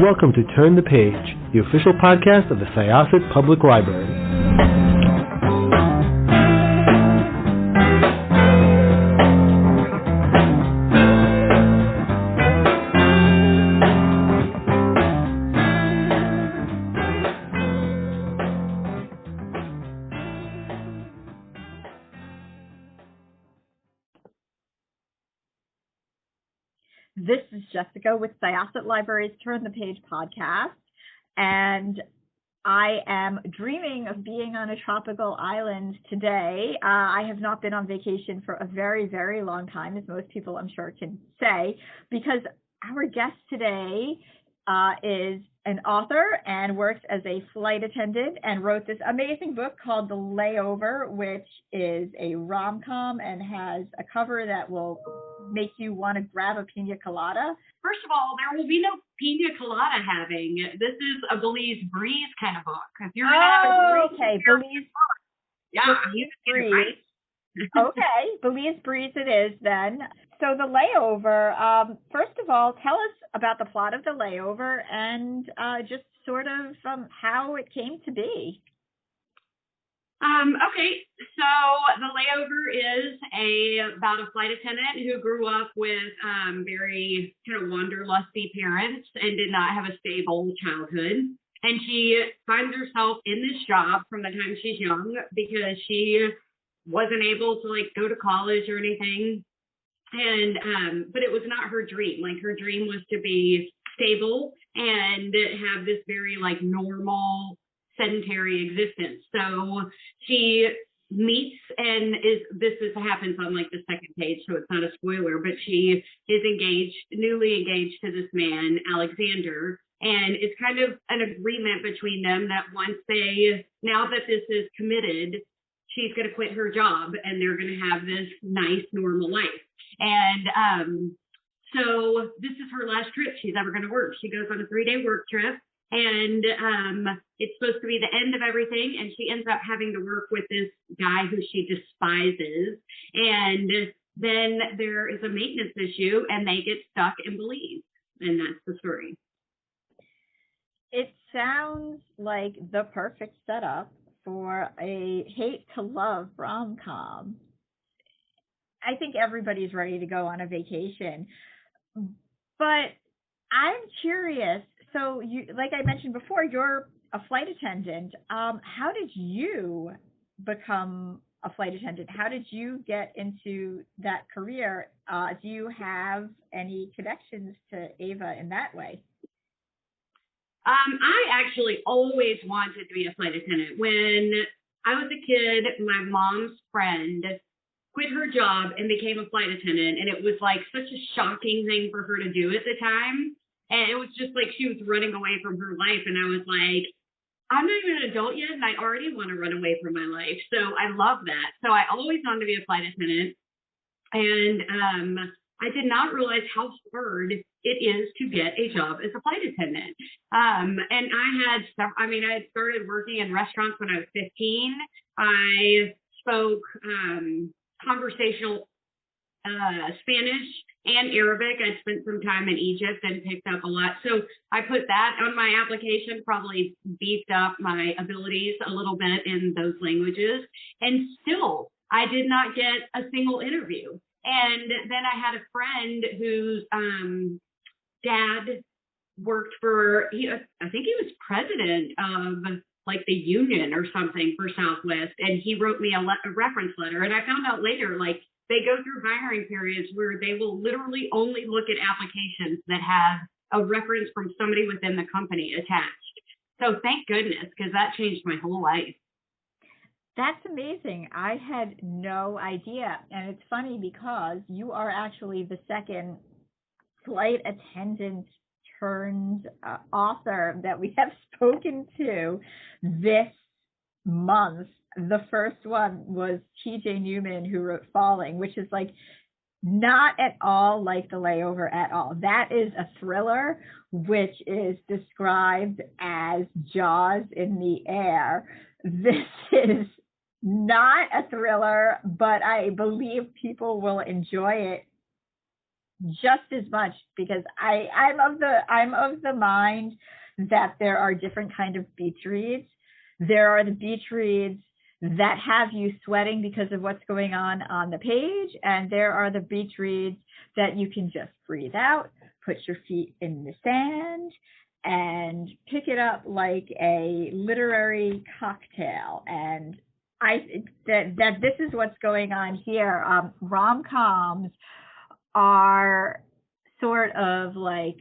welcome to Turn the Page, the official podcast of the Syosset Public Library. This is Jessica with Syosset Library's Turn the Page podcast, and I am dreaming of being on a tropical island today. I have not been on vacation for a very, very long time, as most people I'm sure can say, because our guest today is an author and works as a flight attendant and wrote this amazing book called The Layover, which is a rom-com and has a cover that will make you want to grab a pina colada. First of all, there will be no pina colada having. This is a Belize breeze kind of book. If you're gonna have a Belize. Yeah, Belize breeze. Okay, Belize breeze it is then. So The Layover, first of all, tell us about the plot of The Layover and just sort of how it came to be. Okay, so The Layover is about a flight attendant who grew up with very kind of wanderlusty parents and did not have a stable childhood. And she finds herself in this job from the time she's young because she wasn't able to go to college or anything. And but it was not her dream. Like, her dream was to be stable and have this very normal sedentary existence. So she meets and happens on the second page, so it's not a spoiler, but she is newly engaged to this man, Alexander, and it's kind of an agreement between them that now that this is committed, she's going to quit her job and they're going to have this nice normal life. And so this is her last trip she's ever going to work. She goes on a 3-day work trip, and it's supposed to be the end of everything, and she ends up having to work with this guy who she despises, and then there is a maintenance issue and they get stuck in Belize, and that's the story. It sounds like the perfect setup for a hate to love rom-com. I think everybody's ready to go on a vacation, but I'm curious. So you, like I mentioned before, you're a flight attendant. How did you become a flight attendant? How did you get into that career? Do you have any connections to Ava in that way? I actually always wanted to be a flight attendant. When I was a kid, my mom's friend quit her job and became a flight attendant, and it was such a shocking thing for her to do at the time. And it was just she was running away from her life. And I was like, I'm not even an adult yet, and I already want to run away from my life. So I love that. So I always wanted to be a flight attendant. And I did not realize how hard it is to get a job as a flight attendant. And I had started working in restaurants when I was 15. I spoke conversational Spanish and Arabic. I spent some time in Egypt and picked up a lot. So I put that on my application, probably beefed up my abilities a little bit in those languages. And still, I did not get a single interview. And then I had a friend whose dad worked for, I think he was president of the union or something for Southwest. And he wrote me a reference letter. And I found out later, they go through hiring periods where they will literally only look at applications that have a reference from somebody within the company attached. So thank goodness, because that changed my whole life. That's amazing. I had no idea. And it's funny because you are actually the second flight attendant turned author that we have spoken to this month. The first one was T.J. Newman, who wrote Falling, which is not at all like The Layover at all. That is a thriller, which is described as Jaws in the air. This is not a thriller, but I believe people will enjoy it just as much, because I'm of the mind that there are different kind of beach reads. There are the beach reads that have you sweating because of what's going on the page, and there are the beach reads that you can just breathe out, put your feet in the sand, and pick it up like a literary cocktail. And I think that this is what's going on here. Rom-coms are sort of like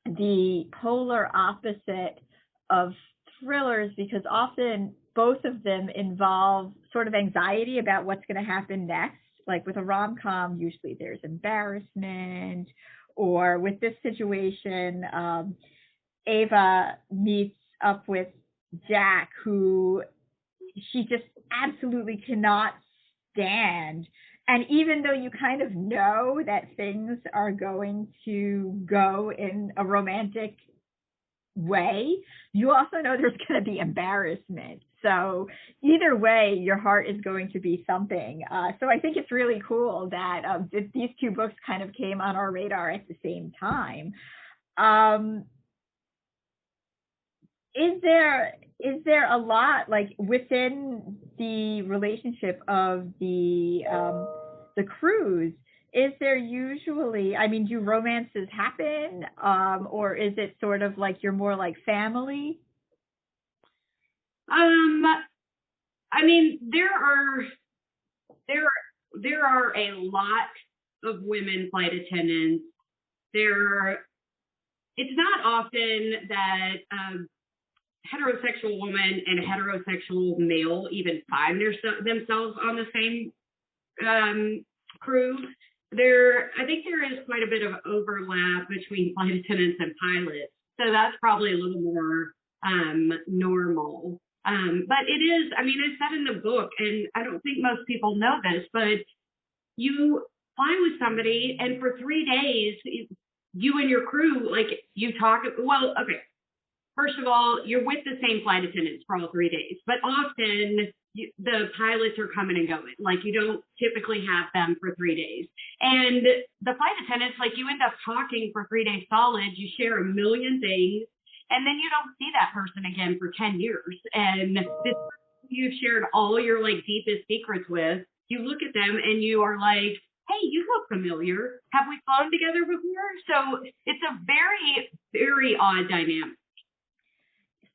the polar opposite of thrillers, because often both of them involve sort of anxiety about what's going to happen next. Like with a rom-com, usually there's embarrassment, or with this situation, Ava meets up with Jack, who she just absolutely cannot stand. And even though you kind of know that things are going to go in a romantic way, you also know there's going to be embarrassment. So either way, your heart is going to be something. So I think it's really cool that these two books kind of came on our radar at the same time. Is there a lot, like, within the relationship of the crews? Is there usually, I mean, do romances happen, or is it sort of like you're more like family? I mean, there are a lot of women flight attendants. It's not often that heterosexual woman and a heterosexual male even find themselves on the same crew. I think there is quite a bit of overlap between flight attendants and pilots, so that's probably a little more normal. But it is, I mean, it's said in the book, and I don't think most people know this, but you fly with somebody, and for 3 days, you and your crew, like, you talk, well, okay, first of all, you're with the same flight attendants for all 3 days, but often the pilots are coming and going. Like, you don't typically have them for 3 days. And the flight attendants, like, you end up talking for 3 days solid, you share a million things, and then you don't see that person again for 10 years. And this person you've shared all your, like, deepest secrets with, you look at them and you are like, hey, you look familiar. Have we flown together before? So it's a very, very odd dynamic.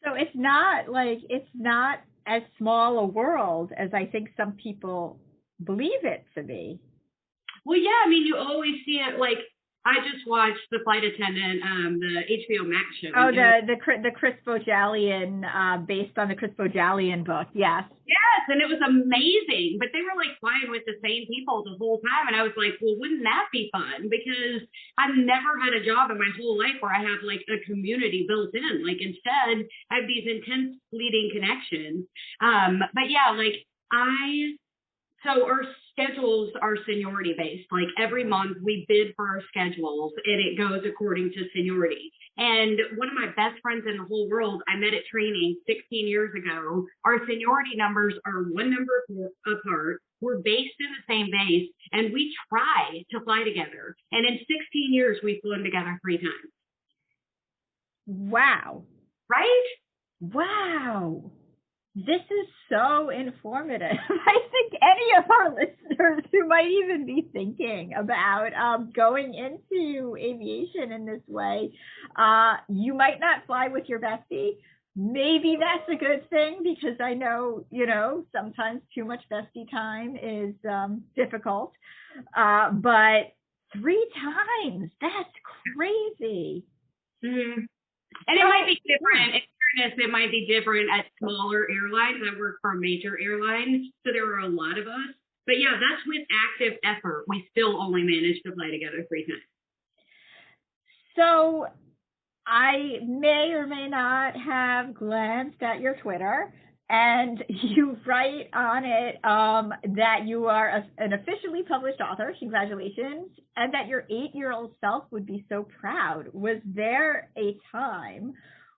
So it's not as small a world as I think some people believe it to be. Well, yeah, I mean, you always see it, like, I just watched The Flight Attendant, the HBO Max show. Oh, the Chris Bojalian, based on the Chris Bojalian book, yes. Yes, and it was amazing, but they were, like, flying with the same people the whole time, and I was like, well, wouldn't that be fun? Because I've never had a job in my whole life where I have, like, a community built in. Like, instead, I have these intense fleeting connections. But yeah, like, so our schedules are seniority based. Like, every month we bid for our schedules, and it goes according to seniority. And one of my best friends in the whole world, I met at training 16 years ago. Our seniority numbers are one number apart. We're based in the same base, and we try to fly together. And in 16 years, we've flown together 3 times. Wow. Right? Wow. This is so informative. I think any of our listeners who might even be thinking about going into aviation in this way, you might not fly with your bestie. Maybe that's a good thing, because I know, sometimes too much bestie time is difficult. But 3 times, that's crazy. Mm-hmm. And it might be different. It might be different at smaller airlines. I work for a major airline, so there are a lot of us. But yeah, that's with active effort. We still only managed to fly together 3 times. So I may or may not have glanced at your Twitter, and you write on it that you are an officially published author. Congratulations. And that your 8-year-old self would be so proud. Was there a time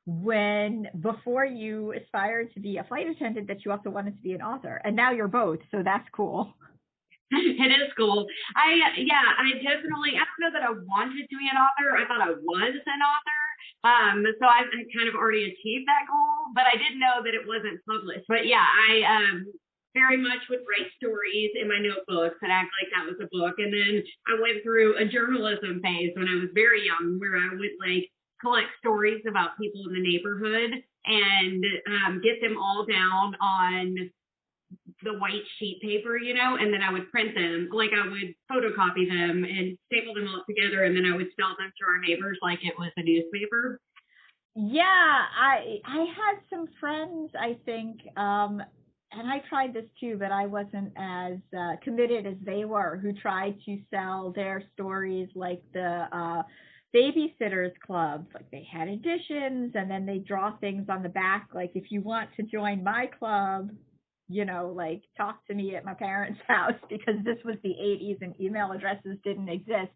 when, before you aspired to be a flight attendant, that you also wanted to be an author? And now you're both, so that's cool. It is cool. I definitely, I don't know that I wanted to be an author. I thought I was an author. So I kind of already achieved that goal, but I didn't know that it wasn't published. But yeah, I very much would write stories in my notebooks and act like that was a book. And then I went through a journalism phase when I was very young, where I would like collect stories about people in the neighborhood and get them all down on the white sheet paper, and then I would print them, like I would photocopy them and staple them all together, and then I would sell them to our neighbors like it was a newspaper. Yeah, I had some friends, I think, and I tried this too, but I wasn't as committed as they were, who tried to sell their stories like the Babysitters Club. Like they had editions, and then they draw things on the back, like, if you want to join my club, like, talk to me at my parents' house, because this was the 80s and email addresses didn't exist.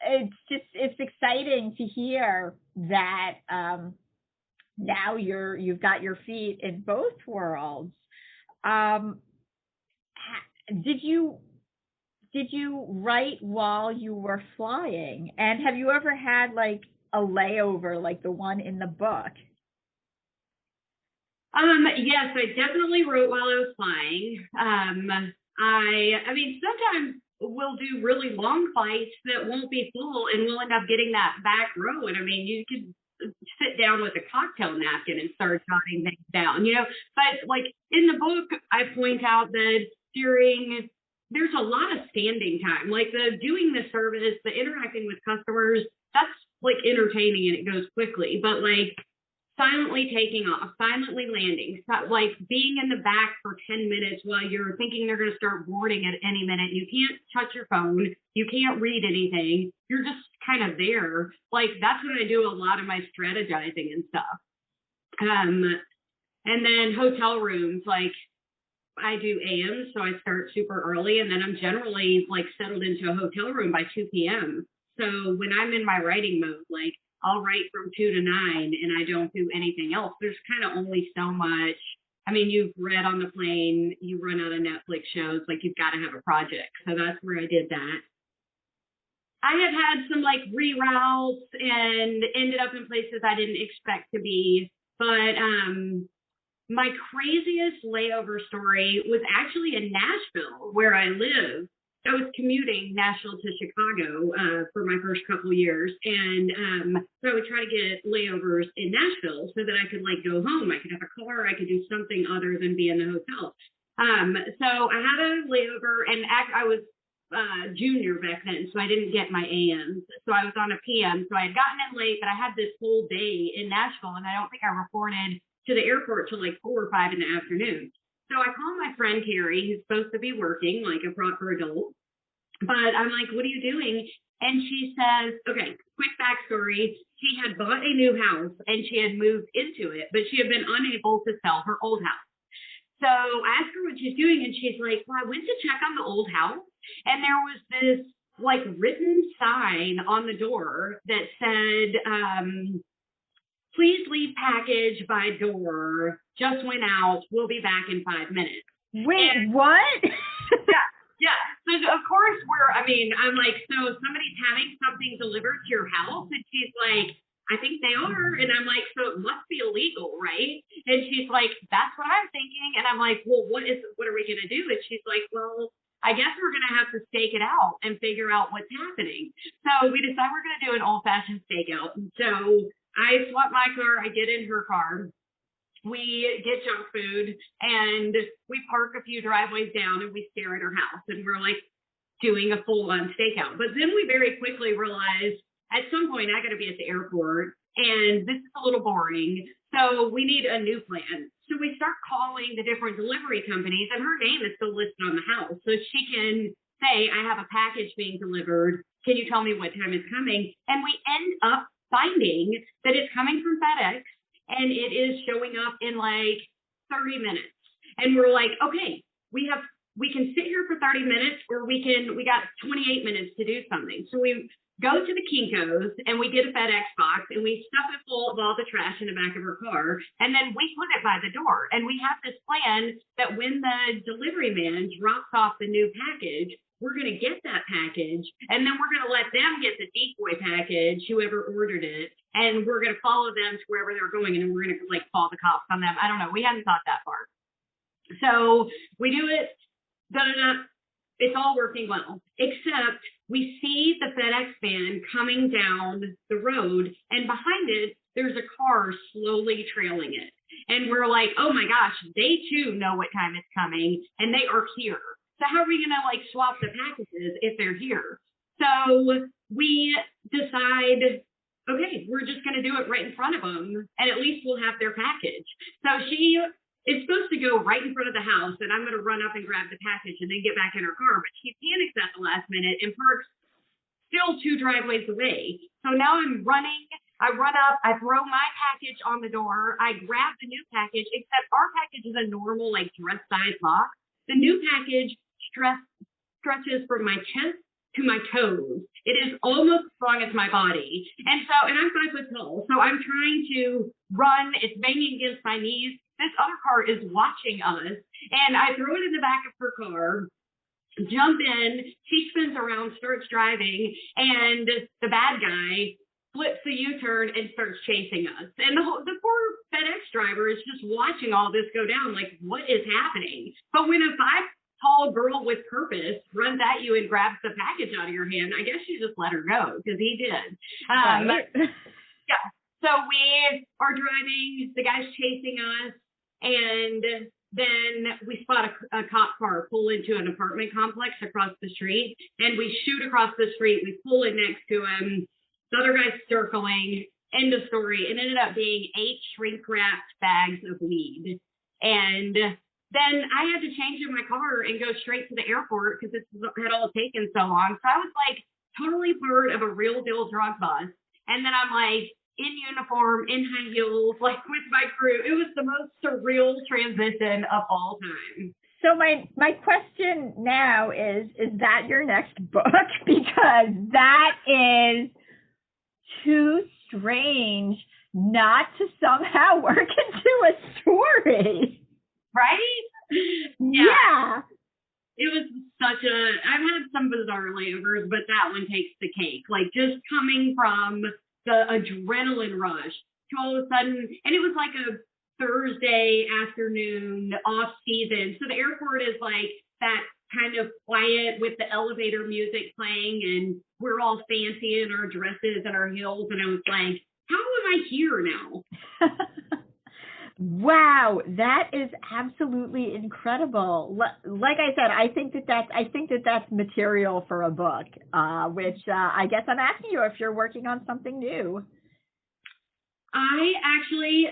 It's exciting to hear that now you've got your feet in both worlds. Did you write while you were flying? And have you ever had like a layover like the one in the book? Yes, I definitely wrote while I was flying. I mean, sometimes we'll do really long flights that won't be full, and we'll end up getting that back row. And I mean, you could sit down with a cocktail napkin and start jotting things down, But like in the book, I point out that there's a lot of standing time, like the doing the service, the interacting with customers. That's like entertaining and it goes quickly, but like silently taking off, silently landing, like being in the back for 10 minutes while you're thinking they're going to start boarding at any minute. You can't touch your phone. You can't read anything. You're just kind of there. Like that's when I do a lot of my strategizing and stuff. And then hotel rooms, like I do AM, so I start super early, and then I'm generally like settled into a hotel room by 2 p.m. So when I'm in my writing mode, like I'll write from 2 to 9 and I don't do anything else. There's kind of only so much. I mean, you've read on the plane, you run out of Netflix shows, like you've got to have a project. So that's where I did that. I have had some like reroutes and ended up in places I didn't expect to be. But my craziest layover story was actually in Nashville, where I live. I was commuting Nashville to Chicago for my first couple years, and so I would try to get layovers in Nashville so that I could like go home. I could have a car. I could do something other than be in the hotel. So I had a layover, and I was junior back then, so I didn't get my AMs. So I was on a PM. So I had gotten in late, but I had this whole day in Nashville, and I don't think I reported to the airport till like 4 or 5 in the afternoon. So I call my friend Carrie, who's supposed to be working like a proper adult, but I'm like, what are you doing? And she says, okay, quick backstory. She had bought a new house and she had moved into it, but she had been unable to sell her old house. So I asked her what she's doing, and she's like, well, I went to check on the old house, and there was this like written sign on the door that said, please leave package by door. Just went out. We'll be back in 5 minutes. Wait, what? Yeah. So of course I'm like, so somebody's having something delivered to your house? And she's like, I think they are. And I'm like, so it must be illegal, right? And she's like, that's what I'm thinking. And I'm like, well, what are we going to do? And she's like, well, I guess we're going to have to stake it out and figure out what's happening. So we decided we're going to do an old-fashioned stakeout. So I swap my car, I get in her car, we get junk food, and we park a few driveways down, and we stare at her house, and we're like doing a full-on stakeout. But then we very quickly realized at some point I got to be at the airport, and this is a little boring, so we need a new plan. So we start calling the different delivery companies, and her name is still listed on the house, so she can say, I have a package being delivered. Can you tell me what time it's coming? And we end up finding that it's coming from FedEx, and it is showing up in like 30 minutes. And we're like, okay, we have we can sit here for 30 minutes or we got 28 minutes to do something. So we go to the Kinko's and we get a FedEx box and we stuff it full of all the trash in the back of her car. And then we put it by the door. And we have this plan that when the delivery man drops off the new package, we're going to get that package, and then we're going to let them get the decoy package, whoever ordered it, and we're going to follow them to wherever they're going, and then we're going to like call the cops on them. I don't know. We hadn't thought that far. So we do it. It's all working well, except we see the FedEx van coming down the road, and behind it, there's a car slowly trailing it. And we're like, oh my gosh, they too know what time it's coming, and they are here. So how are we going to like swap the packages if they're here? So we decide, okay, we're just going to do it right in front of them, and at least we'll have their package. So she is supposed to go right in front of the house, and I'm going to run up and grab the package and then get back in her car. But she panics at the last minute and parks still 2 driveways away. So now I'm running. I run up, I throw my package on the door, I grab the new package, except our package is a normal like dress size box. The new package stretches from my chest to my toes. It is almost as long as my body. And I'm 5 foot tall. So I'm trying to run. It's banging against my knees. This other car is watching us. And I throw it in the back of her car, jump in. She spins around, starts driving. And the bad guy flips the U-turn and starts chasing us. And the poor FedEx driver is just watching all this go down, like, what is happening? But when a 5-tall girl with purpose runs at you and grabs the package out of your hand, I guess you just let her go, because he did. Yeah. So we are driving, the guy's chasing us, and then we spot a cop car pull into an apartment complex across the street, and we shoot across the street. We pull in next to him. The other guy's circling. End of story. It ended up being 8 shrink-wrapped bags of weed. And then I had to change in my car and go straight to the airport because this had all taken so long. So I was like totally part of a real deal drug bust. And then I'm like in uniform, in high heels, like with my crew. It was the most surreal transition of all time. So my question now is that your next book? Because that is too strange not to somehow work into a story. Right? Yeah. It was I've had some bizarre layovers, but that one takes the cake. Like just coming from the adrenaline rush to all of a sudden, and it was like a Thursday afternoon off season. So the airport is like that kind of quiet with the elevator music playing, and we're all fancy in our dresses and our heels. And I was like, how am I here now? Wow, that is absolutely incredible. Like I said, I think that that's material for a book, which I guess I'm asking you if you're working on something new. I actually,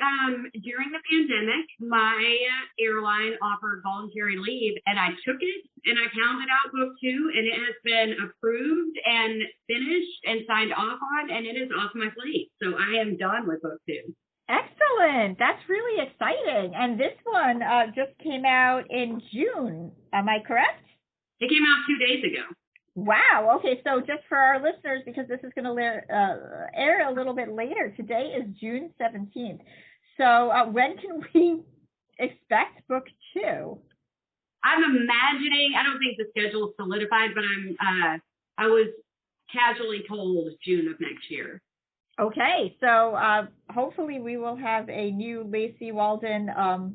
during the pandemic, my airline offered voluntary leave, and I took it, and I pounded out book 2, and it has been approved and finished and signed off on, and it is off my plate. So I am done with book 2. Excellent. That's really exciting. And this one just came out in June. Am I correct? It came out 2 days ago. Wow. Okay. So just for our listeners, because this is going to air a little bit later, today is June 17th. So when can we expect book 2? I'm imagining, I don't think the schedule is solidified, but I was casually told June of next year. Okay. So hopefully we will have a new Lacie Waldon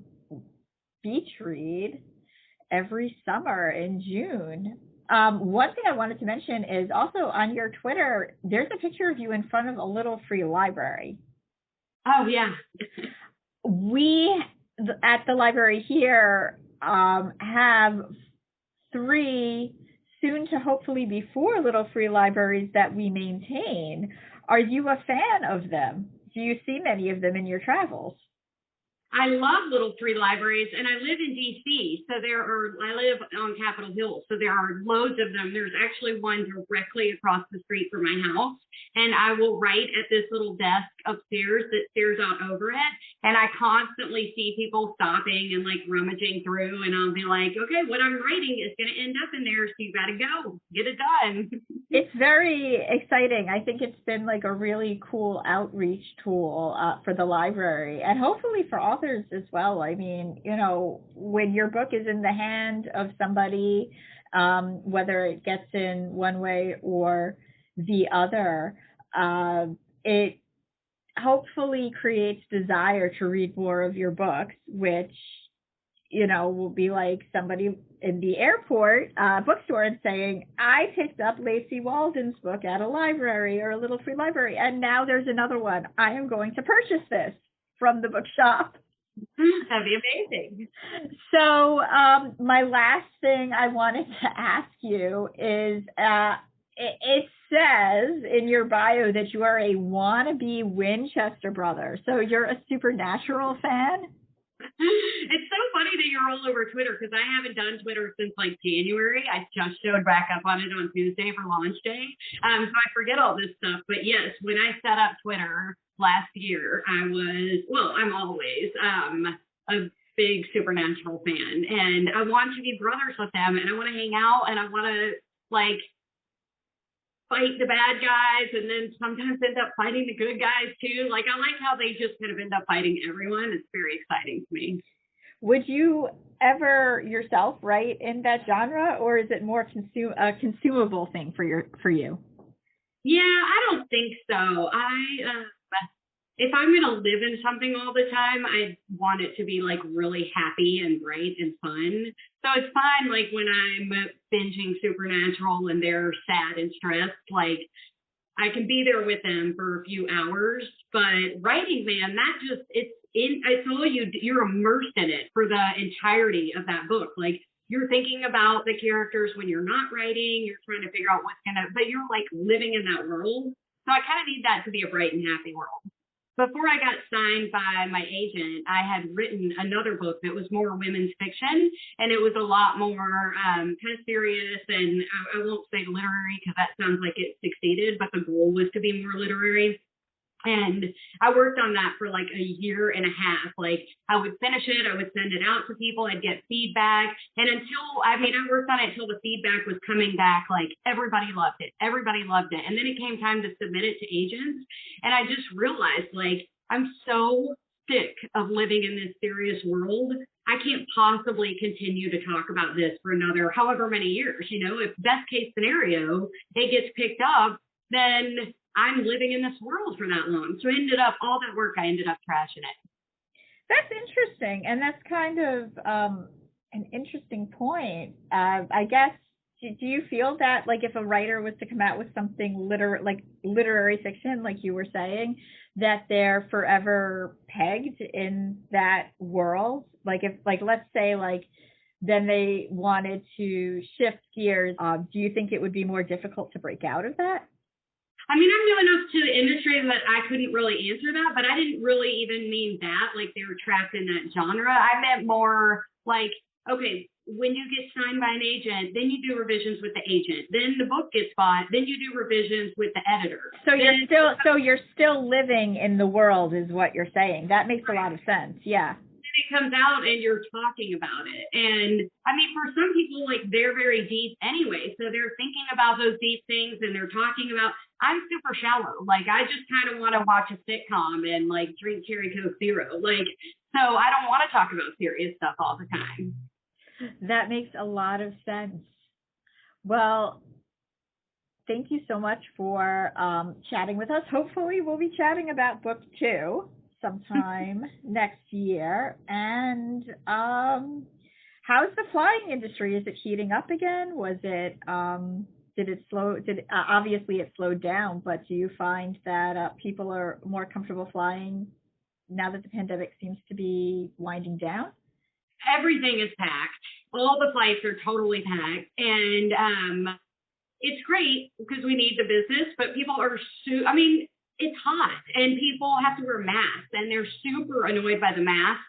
beach read every summer in June. One thing I wanted to mention is also on your Twitter, there's a picture of you in front of a little free library. Oh, yeah. We at the library here have 3, soon to hopefully be 4 little free libraries that we maintain. Are you a fan of them? Do you see many of them in your travels? I love little free libraries, and I live in DC, so I live on Capitol Hill, so there are loads of them. There's actually one directly across the street from my house, and I will write at this little desk upstairs that stares out over it, and I constantly see people stopping and like rummaging through, and I'll be like, okay, what I'm writing is going to end up in there, so you got to go get it done. It's very exciting. I think it's been like a really cool outreach tool for the library, and hopefully for authors as well. I mean, you know, when your book is in the hand of somebody, whether it gets in one way or the other, it hopefully creates desire to read more of your books, which, you know, will be like somebody in the airport bookstore and saying, I picked up Lacie Waldon's book at a library or a little free library, and now there's another one. I am going to purchase this from the bookshop. That'd be amazing. So my last thing I wanted to ask you is, it says in your bio that you are a wannabe Winchester brother. So you're a Supernatural fan? It's so funny that you're all over Twitter, because I haven't done Twitter since like January. I just showed back up on it on Tuesday for launch day. So I forget all this stuff. But yes, when I set up Twitter last year, I'm always a big Supernatural fan, and I want to be brothers with them, and I want to hang out, and I want to like fight the bad guys, and then sometimes end up fighting the good guys too. Like, I like how they just kind of end up fighting everyone. It's very exciting to me. Would you ever yourself write in that genre, or is it more a consumable thing for you? Yeah, I don't think so. If I'm going to live in something all the time, I want it to be like really happy and bright and fun. So it's fine, like when I'm binging Supernatural and they're sad and stressed, like I can be there with them for a few hours. But writing, man, it's all you're immersed in it for the entirety of that book. Like, you're thinking about the characters when you're not writing, you're trying to figure out but you're like living in that world. So I kind of need that to be a bright and happy world. Before I got signed by my agent, I had written another book that was more women's fiction, and it was a lot more kind of serious, and I won't say literary because that sounds like it succeeded, but the goal was to be more literary. And I worked on that for like a year and a half. Like, I would finish it, I would send it out to people, I'd get feedback. And I worked on it until the feedback was coming back, like everybody loved it. And then it came time to submit it to agents. And I just realized, like, I'm so sick of living in this serious world. I can't possibly continue to talk about this for another however many years. You know, if best case scenario, it gets picked up, then I'm living in this world for that long. So all that work, I ended up trashing it. That's interesting. And that's kind of an interesting point. I guess, do you feel that, like, if a writer was to come out with something literary fiction, like you were saying, that they're forever pegged in that world? Like, if, like, let's say, like, then they wanted to shift gears, do you think it would be more difficult to break out of that? I mean, I'm new enough to the industry that I couldn't really answer that, but I didn't really even mean that, like they were trapped in that genre. I meant more like, okay, when you get signed by an agent, then you do revisions with the agent. Then the book gets bought. Then you do revisions with the editor. So you're still living in the world, is what you're saying. That makes a lot of sense. Yeah. It comes out and you're talking about it. And I mean, for some people, like, they're very deep anyway. So they're thinking about those deep things and they're talking about, I'm super shallow. Like, I just kind of want to watch a sitcom and like drink Cherry Coke Zero. Like, so I don't want to talk about serious stuff all the time. That makes a lot of sense. Well, thank you so much for chatting with us. Hopefully we'll be chatting about book 2 sometime next year. And how's the flying industry? Is it heating up again? Was it obviously it slowed down, but do you find that people are more comfortable flying now that the pandemic seems to be winding down? Everything is packed. All the flights are totally packed, and it's great because we need the business, but people are it's hot and people have to wear masks and they're super annoyed by the masks.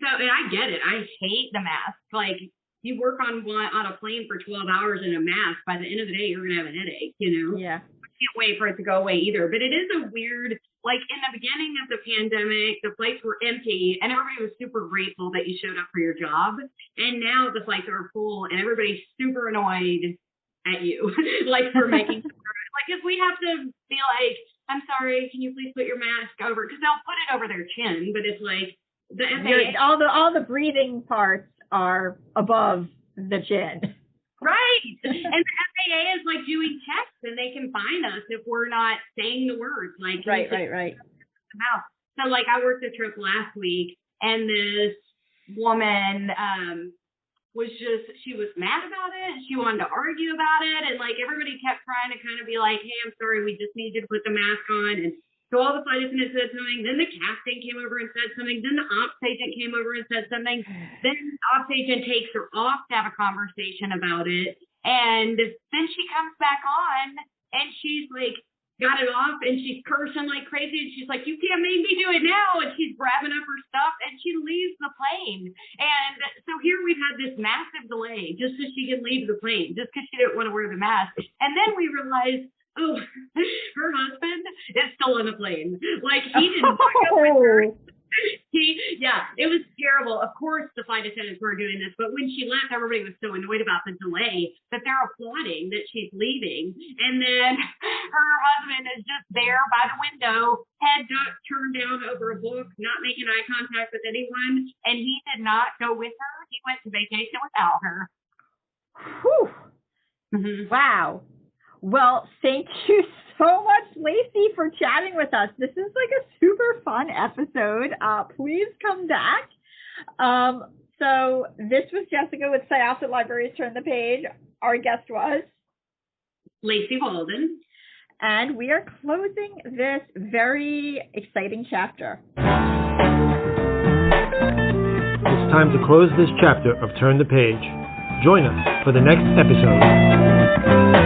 So, and I get it. I hate the mask. Like, you work on a plane for 12 hours in a mask. By the end of the day, you're going to have a headache, you know? Yeah. I can't wait for it to go away either. But it is a weird, like in the beginning of the pandemic, the flights were empty and everybody was super grateful that you showed up for your job. And now the flights are full and everybody's super annoyed at you, like for making sure, like, if we have to be like, I'm sorry, can you please put your mask over? Because they'll put it over their chin, but it's like the FAA. All the breathing parts are above the chin. Right. And the FAA is like doing checks and they can fine us if we're not saying the words. Like, right. So like I worked a trip last week and this woman, she was mad about it. She wanted to argue about it. And like everybody kept trying to kind of be like, hey, I'm sorry, we just need you to put the mask on. And so all the flight attendants said something. Then the captain came over and said something. Then the ops agent came over and said something. Then the ops agent takes her off to have a conversation about it. And then she comes back on and she's like, got it off and she's cursing like crazy and she's like, you can't make me do it now, and she's grabbing up her stuff and she leaves the plane. And so here we've had this massive delay just so she can leave the plane, just because she didn't want to wear the mask. And then we realized, oh, her husband is still on the plane. Like, he didn't go with her. It was terrible. Of course the flight attendants were doing this, but when she left, everybody was so annoyed about the delay that they're applauding that she's leaving. And then her husband is just there by the window, head turned down over a book, not making eye contact with anyone, and he did not go with her. He went to vacation without her. Whew. Mm-hmm. Wow. Well, thank you so much, Lacie, for chatting with us. This is like a super fun episode. Please come back. So this was Jessica with Syosset Libraries Turn the Page. Our guest was Lacie Waldon. And we are closing this very exciting chapter. It's time to close this chapter of Turn the Page. Join us for the next episode.